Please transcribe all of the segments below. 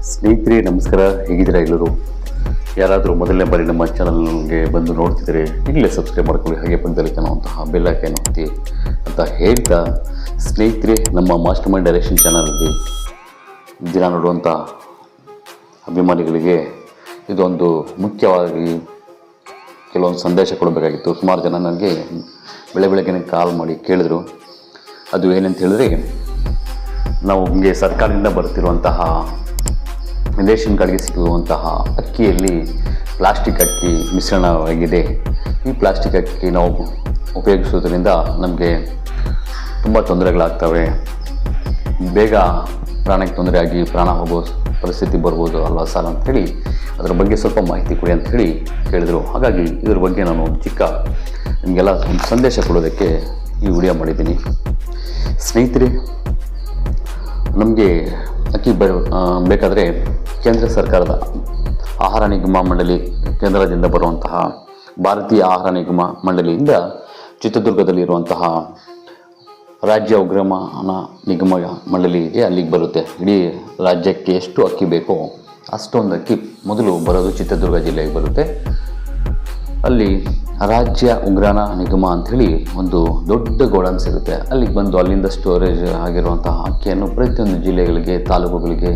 ಸ್ನೇಹಿತರೆ ನಮಸ್ಕಾರ, ಹೇಗಿದ್ದೀರಾ ಎಲ್ಲರೂ? ಯಾರಾದರೂ ಮೊದಲನೇ ಬಾರಿ ನಮ್ಮ ಚಾನಲ್ಗೆ ಬಂದು ನೋಡ್ತಿದ್ರೆ ಈಗಲೇ ಸಬ್ಸ್ಕ್ರೈಬ್ ಮಾಡ್ಕೊಳ್ಳಿ, ಹಾಗೆ ಪಕ್ಕದಲ್ಲಿ ಕಾಣುವಂತಹ ಬೆಲ್ ಐಕಾನ್ ಒತ್ತಿ ಅಂತ ಹೇಳ್ತಾ, ಸ್ನೇಹಿತರೆ ನಮ್ಮ ಮಾಸ್ಟರ್ ಮೈಂಡ್ ಡೈರೆಕ್ಷನ್ ಚಾನಲ್ಗೆ ದಿನ ನೋಡುವಂಥ ಅಭಿಮಾನಿಗಳಿಗೆ ಇದೊಂದು ಮುಖ್ಯವಾಗಿ ಕೆಲವೊಂದು ಸಂದೇಶ ಕೊಡಬೇಕಾಗಿತ್ತು. ಸುಮಾರು ಜನ ನನಗೆ ಬೆಳಗ್ಗೆ ಕಾಲ್ ಮಾಡಿ ಕೇಳಿದ್ರು. ಅದು ಏನಂತ ಹೇಳಿದ್ರೆ, ನಾವು ನಮಗೆ ಸರ್ಕಾರದಿಂದ ಬರ್ತಿರುವಂತಹ ರೇಷನ್ಗಳಿಗೆ ಸಿಗುವಂತಹ ಅಕ್ಕಿಯಲ್ಲಿ ಪ್ಲಾಸ್ಟಿಕ್ ಅಕ್ಕಿ ಮಿಶ್ರಣವಾಗಿದೆ. ಈ ಪ್ಲಾಸ್ಟಿಕ್ ಅಕ್ಕಿ ನಾವು ಉಪಯೋಗಿಸೋದ್ರಿಂದ ನಮಗೆ ತುಂಬ ತೊಂದರೆಗಳಾಗ್ತವೆ, ಬೇಗ ಪ್ರಾಣಕ್ಕೆ ತೊಂದರೆ ಆಗಿ ಪ್ರಾಣ ಹೋಗೋ ಪರಿಸ್ಥಿತಿ ಬರ್ಬೋದು ಅಲ್ವಾ ಸರ್ ಅಂಥೇಳಿ ಅದರ ಬಗ್ಗೆ ಸ್ವಲ್ಪ ಮಾಹಿತಿ ಕೊಡಿ ಅಂಥೇಳಿ ಕೇಳಿದರು. ಹಾಗಾಗಿ ಇದ್ರ ಬಗ್ಗೆ ನಾನು ಚಿಕ್ಕ ನಿಮಗೆಲ್ಲ ಒಂದು ಸಂದೇಶ ಕೊಡೋದಕ್ಕೆ ಈ ವಿಡಿಯೋ ಮಾಡಿದ್ದೀನಿ. ಸ್ನೇಹಿತರೆ, ನಮಗೆ ಅಕ್ಕಿ ಬೇಕಾದರೆ ಕೇಂದ್ರ ಸರ್ಕಾರದ ಆಹಾರ ನಿಗಮ ಮಂಡಳಿ, ಕೇಂದ್ರದಿಂದ ಬರುವಂತಹ ಭಾರತೀಯ ಆಹಾರ ನಿಗಮ ಮಂಡಳಿಯಿಂದ ಚಿತ್ರದುರ್ಗದಲ್ಲಿರುವಂತಹ ರಾಜ್ಯ ಉಗ್ರಾಣ ನಿಗಮ ಮಂಡಳಿಗೆ ಅಲ್ಲಿಗೆ ಬರುತ್ತೆ. ಇಡೀ ರಾಜ್ಯಕ್ಕೆ ಎಷ್ಟು ಅಕ್ಕಿ ಬೇಕೋ ಅಷ್ಟೊಂದು ಅಕ್ಕಿ ಮೊದಲು ಬರೋದು ಚಿತ್ರದುರ್ಗ ಜಿಲ್ಲೆಗೆ ಬರುತ್ತೆ. ಅಲ್ಲಿ ರಾಜ್ಯ ಉಗ್ರಾಣ ನಿಗಮ ಅಂಥೇಳಿ ಒಂದು ದೊಡ್ಡ ಗೋಡನ್ ಸಿಗುತ್ತೆ. ಅಲ್ಲಿಗೆ ಬಂದು ಅಲ್ಲಿಂದ ಸ್ಟೋರೇಜ್ ಆಗಿರುವಂತಹ ಅಕ್ಕಿಯನ್ನು ಪ್ರತಿಯೊಂದು ಜಿಲ್ಲೆಗಳಿಗೆ, ತಾಲೂಕುಗಳಿಗೆ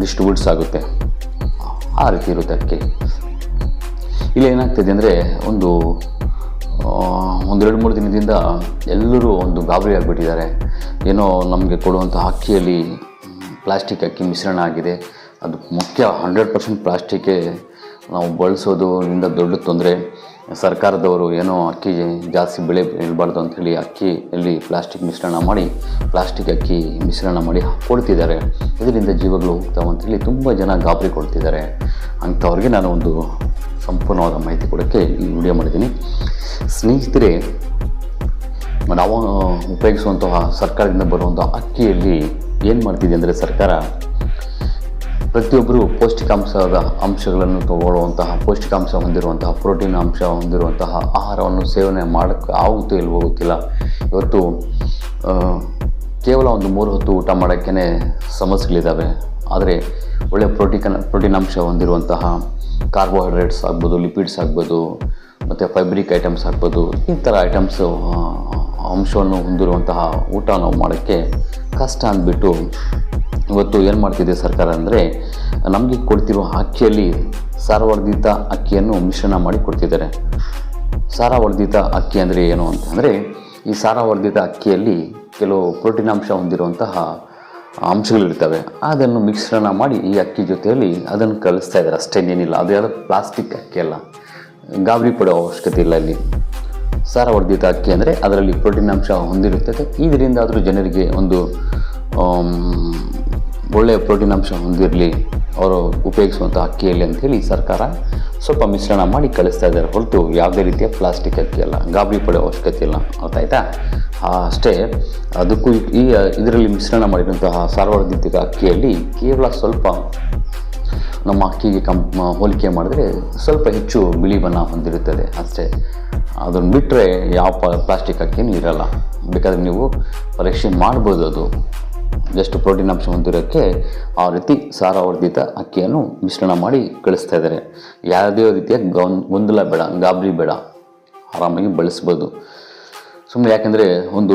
ಡಿಸ್ಟ್ರಿಬ್ಯೂಟ್ಸ್ ಆಗುತ್ತೆ. ಆ ರೀತಿ ಇರುತ್ತೆ ಅಕ್ಕಿ. ಇಲ್ಲಿ ಏನಾಗ್ತಿದೆ ಅಂದರೆ, ಒಂದು 2-3 ದಿನದಿಂದ ಎಲ್ಲರೂ ಒಂದು ಗಾಬರಿ ಆಗಿಬಿಟ್ಟಿದ್ದಾರೆ. ಏನೋ ನಮಗೆ ಕೊಡುವಂಥ ಅಕ್ಕಿಯಲ್ಲಿ ಪ್ಲಾಸ್ಟಿಕ್ ಅಕ್ಕಿ ಮಿಶ್ರಣ ಆಗಿದೆ, ಅದು ಮುಖ್ಯ 100% ಪ್ಲಾಸ್ಟಿಕ್ಕೇ ನಾವು ಬಳಸೋದ್ರಿಂದ ದೊಡ್ಡ ತೊಂದರೆ. ಸರ್ಕಾರದವರು ಏನೋ ಅಕ್ಕಿ ಜಾಸ್ತಿ ಬೆಳೆ ಇರಬಾರ್ದು ಅಂಥೇಳಿ ಅಕ್ಕಿಯಲ್ಲಿ ಪ್ಲಾಸ್ಟಿಕ್ ಮಿಶ್ರಣ ಮಾಡಿ, ಪ್ಲಾಸ್ಟಿಕ್ ಅಕ್ಕಿ ಮಿಶ್ರಣ ಮಾಡಿ ಕೊಡ್ತಿದ್ದಾರೆ. ಇದರಿಂದ ಜೀವಗಳು ಹೋಗ್ತಾವೆ ಅಂಥೇಳಿ ತುಂಬ ಜನ ಗಾಬರಿ ಕೊಡ್ತಿದ್ದಾರೆ. ಅಂಥವ್ರಿಗೆ ನಾನು ಒಂದು ಸಂಪೂರ್ಣವಾದ ಮಾಹಿತಿ ಕೊಡೋಕ್ಕೆ ಈ ವಿಡಿಯೋ ಮಾಡಿದ್ದೀನಿ. ಸ್ನೇಹಿತರೆ, ನಾವು ಉಪಯೋಗಿಸುವಂತಹ ಸರ್ಕಾರದಿಂದ ಬರುವಂಥ ಅಕ್ಕಿಯಲ್ಲಿ ಏನು ಮಾಡ್ತಿದೆ ಅಂದರೆ, ಸರ್ಕಾರ ಪ್ರತಿಯೊಬ್ಬರು ಪೌಷ್ಟಿಕಾಂಶದ ಅಂಶಗಳನ್ನು ತಗೊಳ್ಳುವಂತಹ, ಪೌಷ್ಟಿಕಾಂಶ ಹೊಂದಿರುವಂತಹ, ಪ್ರೋಟೀನ್ ಅಂಶ ಹೊಂದಿರುವಂತಹ ಆಹಾರವನ್ನು ಸೇವನೆ ಮಾಡೋಕ್ಕೆ ಆಗುತ್ತೋ ಇಲ್ವೋ ಗೊತ್ತಿಲ್ಲ. ಇವತ್ತು ಕೇವಲ ಒಂದು 3 ಹೊತ್ತು ಊಟ ಮಾಡೋಕ್ಕೇ ಸಮಸ್ಯೆಗಳಿದ್ದಾವೆ. ಆದರೆ ಒಳ್ಳೆಯ ಪ್ರೋಟೀನ್ ಅಂಶ ಹೊಂದಿರುವಂತಹ ಕಾರ್ಬೋಹೈಡ್ರೇಟ್ಸ್ ಆಗ್ಬೋದು, ಲಿಪಿಡ್ಸ್ ಆಗ್ಬೋದು, ಮತ್ತು ಫೈಬ್ರಿಕ್ ಐಟಮ್ಸ್ ಆಗ್ಬೋದು, ಈ ಥರ ಅಂಶವನ್ನು ಹೊಂದಿರುವಂತಹ ಊಟ ನಾವು ಮಾಡೋಕ್ಕೆ ಕಷ್ಟ ಅಂದ್ಬಿಟ್ಟು ಇವತ್ತು ಏನು ಮಾಡ್ತಿದೆ ಸರ್ಕಾರ ಅಂದರೆ, ನಮಗೆ ಕೊಡ್ತಿರುವ ಅಕ್ಕಿಯಲ್ಲಿ ಸಾರವರ್ಧಿತ ಅಕ್ಕಿಯನ್ನು ಮಿಶ್ರಣ ಮಾಡಿ ಕೊಡ್ತಿದ್ದಾರೆ. ಸಾರವರ್ಧಿತ ಅಕ್ಕಿ ಅಂದರೆ ಏನು ಅಂತಂದರೆ, ಈ ಸಾರವರ್ಧಿತ ಅಕ್ಕಿಯಲ್ಲಿ ಕೆಲವು ಪ್ರೋಟೀನ್ ಅಂಶ ಹೊಂದಿರುವಂತಹ ಅಂಶಗಳಿರ್ತವೆ. ಅದನ್ನು ಮಿಶ್ರಣ ಮಾಡಿ ಈ ಅಕ್ಕಿ ಜೊತೆಯಲ್ಲಿ ಅದನ್ನು ಕಲಿಸ್ತಾ ಇದ್ದಾರೆ. ಅಷ್ಟೇನೇನಿಲ್ಲ, ಅದು ಯಾವುದು ಪ್ಲಾಸ್ಟಿಕ್ ಅಕ್ಕಿ ಅಲ್ಲ, ಗಾಬರಿ ಪಡೋ ಅವಶ್ಯಕತೆ ಇಲ್ಲ. ಇಲ್ಲಿ ಸಾರವರ್ಧಿತ ಅಕ್ಕಿ ಅಂದರೆ ಅದರಲ್ಲಿ ಪ್ರೋಟೀನ್ ಅಂಶ ಹೊಂದಿರುತ್ತದೆ. ಇದರಿಂದ ಆದರೂ ಜನರಿಗೆ ಒಂದು ಒಳ್ಳೆಯ ಪ್ರೋಟೀನ್ ಅಂಶ ಹೊಂದಿರಲಿ ಅವರು ಉಪಯೋಗಿಸುವಂಥ ಅಕ್ಕಿಯಲ್ಲಿ ಅಂಥೇಳಿ ಸರ್ಕಾರ ಸ್ವಲ್ಪ ಮಿಶ್ರಣ ಮಾಡಿ ಕಳಿಸ್ತಾ ಇದ್ದಾರೆ, ಹೊರತು ಯಾವುದೇ ರೀತಿಯ ಪ್ಲಾಸ್ಟಿಕ್ ಅಕ್ಕಿ ಅಲ್ಲ. ಗಾಬರಿ ಪಡೋ ಅವಶ್ಯಕತೆ ಇಲ್ಲ, ಗೊತ್ತಾಯ್ತಾ? ಅಷ್ಟೇ. ಅದಕ್ಕೂ ಇದರಲ್ಲಿ ಮಿಶ್ರಣ ಮಾಡಿರುವಂತಹ ಸಾರವರ್ಧಿತ ಅಕ್ಕಿಯಲ್ಲಿ ಕೇವಲ ಸ್ವಲ್ಪ ನಮ್ಮ ಅಕ್ಕಿಗೆ ಹೋಲಿಕೆ ಮಾಡಿದ್ರೆ ಸ್ವಲ್ಪ ಹೆಚ್ಚು ಬಿಳಿ ಬಣ್ಣ ಹೊಂದಿರುತ್ತದೆ ಅಷ್ಟೇ. ಅದನ್ನು ಬಿಟ್ಟರೆ ಯಾವ ಪ್ಲಾಸ್ಟಿಕ್ ಅಕ್ಕಿನೂ ಇರಲ್ಲ. ಬೇಕಾದರೆ ನೀವು ಪರೀಕ್ಷೆ ಮಾಡ್ಬೋದು. ಅದು ಜಸ್ಟ್ ಪ್ರೋಟೀನ್ ಅಂಶ ಹೊಂದಿರೋಕ್ಕೆ ಆ ರೀತಿ ಸಾರವರ್ಧಿತ ಅಕ್ಕಿಯನ್ನು ಮಿಶ್ರಣ ಮಾಡಿ ಕಳಿಸ್ತಾ ಇದ್ದಾರೆ. ಯಾವುದೇ ರೀತಿಯ ಗೊಂದಲ ಬೇಡ, ಗಾಬರಿ ಬೇಡ, ಆರಾಮಾಗಿ ಬಳಸ್ಬೋದು. ಸುಮ್ಮನೆ ಯಾಕೆಂದರೆ ಒಂದು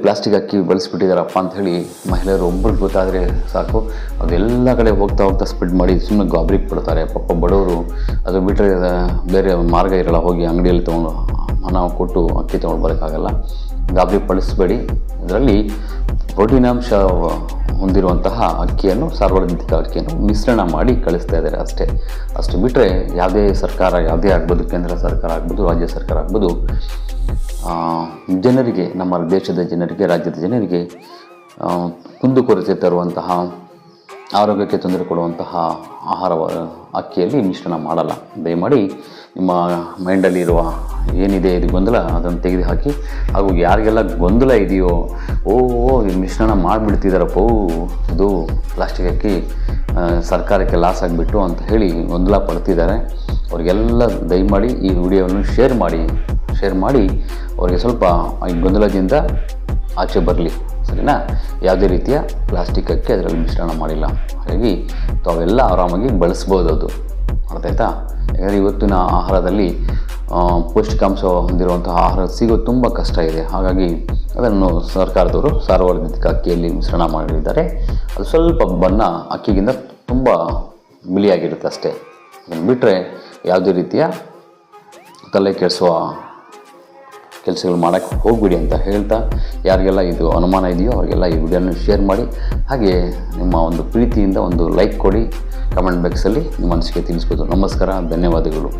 ಪ್ಲಾಸ್ಟಿಕ್ ಅಕ್ಕಿ ಬಳಸಿಬಿಟ್ಟಿದ್ದಾರಪ್ಪ ಅಂಥೇಳಿ ಮಹಿಳೆಯರು ಒಬ್ಬರಿಗೆ ಗೊತ್ತಾದರೆ ಸಾಕು, ಅದೆಲ್ಲ ಕಡೆ ಹೋಗ್ತಾ ಸ್ಪ್ರೆಡ್ ಮಾಡಿ ಸುಮ್ಮನೆ ಗಾಬರಿ ಪಡ್ತಾರೆ. ಪಾಪ ಬಡವರು ಅದು ಬಿಟ್ಟರೆ ಬೇರೆ ಮಾರ್ಗ ಇರಲ್ಲ, ಹೋಗಿ ಅಂಗಡಿಯಲ್ಲಿ ತೊಗೊಂಡು ಹಣ ಕೊಟ್ಟು ಅಕ್ಕಿ ತೊಗೊಂಡು ಬರೋಕ್ಕಾಗಲ್ಲ. ಗಾಬರಿ ಪಡಿಸಬೇಡಿ. ಇದರಲ್ಲಿ ಪ್ರೋಟೀನ್ ಅಂಶ ಹೊಂದಿರುವಂತಹ ಅಕ್ಕಿಯನ್ನು, ಸಾರ್ವಜನಿಕ ಅಕ್ಕಿಯನ್ನು ಮಿಶ್ರಣ ಮಾಡಿ ಕಳಿಸ್ತಾ ಇದ್ದಾರೆ ಅಷ್ಟೇ. ಅಷ್ಟು ಬಿಟ್ಟರೆ ಯಾವುದೇ ಸರ್ಕಾರ, ಯಾವುದೇ ಆಗ್ಬೋದು, ಕೇಂದ್ರ ಸರ್ಕಾರ ಆಗ್ಬೋದು, ರಾಜ್ಯ ಸರ್ಕಾರ ಆಗ್ಬೋದು, ಜನರಿಗೆ, ನಮ್ಮ ದೇಶದ ಜನರಿಗೆ, ರಾಜ್ಯದ ಜನರಿಗೆ ಕುಂದುಕೊರತೆ ತರುವಂತಹ ಆರೋಗ್ಯಕ್ಕೆ ತೊಂದರೆ ಕೊಡುವಂತಹ ಆಹಾರ ಅಕ್ಕಿಯಲ್ಲಿ ಮಿಶ್ರಣ ಮಾಡಲ್ಲ. ದಯಮಾಡಿ ನಿಮ್ಮ ಮೈಂಡಲ್ಲಿರುವ ಏನಿದೆ ಇದು ಗೊಂದಲ ಅದನ್ನು ತೆಗೆದುಹಾಕಿ, ಹಾಗೂ ಯಾರಿಗೆಲ್ಲ ಗೊಂದಲ ಇದೆಯೋ ಇದು ಮಿಶ್ರಣ ಮಾಡಿಬಿಡ್ತಿದ್ದಾರಪ್ಪ, ಇದು ಪ್ಲಾಸ್ಟಿಕ್ ಅಕ್ಕಿ ಸರ್ಕಾರಕ್ಕೆ ಲಾಸ್ ಆಗಿಬಿಟ್ಟು ಅಂತ ಹೇಳಿ ಗೊಂದಲ ಪಡ್ತಿದ್ದಾರೆ, ಅವರಿಗೆಲ್ಲ ದಯಮಾಡಿ ಈ ವಿಡಿಯೋವನ್ನು ಶೇರ್ ಮಾಡಿ ಅವರಿಗೆ ಸ್ವಲ್ಪ ಈ ಗೊಂದಲದಿಂದ ಆಚೆ ಬರಲಿ, ಸರಿನಾ? ಯಾವುದೇ ರೀತಿಯ ಪ್ಲಾಸ್ಟಿಕ್ ಅಕ್ಕಿ ಅದರಲ್ಲಿ ಮಿಶ್ರಣ ಮಾಡಿಲ್ಲ, ಹಾಗಾಗಿ ತಾವೆಲ್ಲ ಆರಾಮಾಗಿ ಬಳಸ್ಬೋದು. ಅದು ಅರ್ಥ ಆಯ್ತಾ? ಯಾಕಂದರೆ ಇವತ್ತಿನ ಆಹಾರದಲ್ಲಿ ಪೌಷ್ಟಿಕಾಂಶ ಹೊಂದಿರುವಂತಹ ಆಹಾರ ಸಿಗೋದು ತುಂಬ ಕಷ್ಟ ಇದೆ. ಹಾಗಾಗಿ ಅದನ್ನು ಸರ್ಕಾರದವರು ಸಾರ್ವಜನಿಕ ಅಕ್ಕಿಯಲ್ಲಿ ಮಿಶ್ರಣ ಮಾಡಿದ್ದಾರೆ. ಅದು ಸ್ವಲ್ಪ ಬಣ್ಣ ಅಕ್ಕಿಗಿಂತ ತುಂಬ ಬಿಳಿಯಾಗಿರುತ್ತೆ ಅಷ್ಟೇ. ಅದನ್ನು ಬಿಟ್ಟರೆ ಯಾವುದೇ ರೀತಿಯ ತಲೆ ಕೆಡಿಸುವ ಕೆಲಸಗಳು ಮಾಡೋಕ್ಕೆ ಹೋಗ್ಬಿಡಿ ಅಂತ ಹೇಳ್ತಾ, ಯಾರಿಗೆಲ್ಲ ಇದು ಅನುಮಾನ ಇದೆಯೋ ಅವರಿಗೆಲ್ಲ ಈ ವಿಡಿಯೋನ ಶೇರ್ ಮಾಡಿ, ಹಾಗೆ ನಿಮ್ಮ ಒಂದು ಪ್ರೀತಿಯಿಂದ ಒಂದು ಲೈಕ್ ಕೊಡಿ, ಕಮೆಂಟ್ ಬಾಕ್ಸಲ್ಲಿ ನಿಮ್ಮ ಅನಿಸಿಕೆ ತಿಳಿಸ್ಬೋದು. ನಮಸ್ಕಾರ, ಧನ್ಯವಾದಗಳು.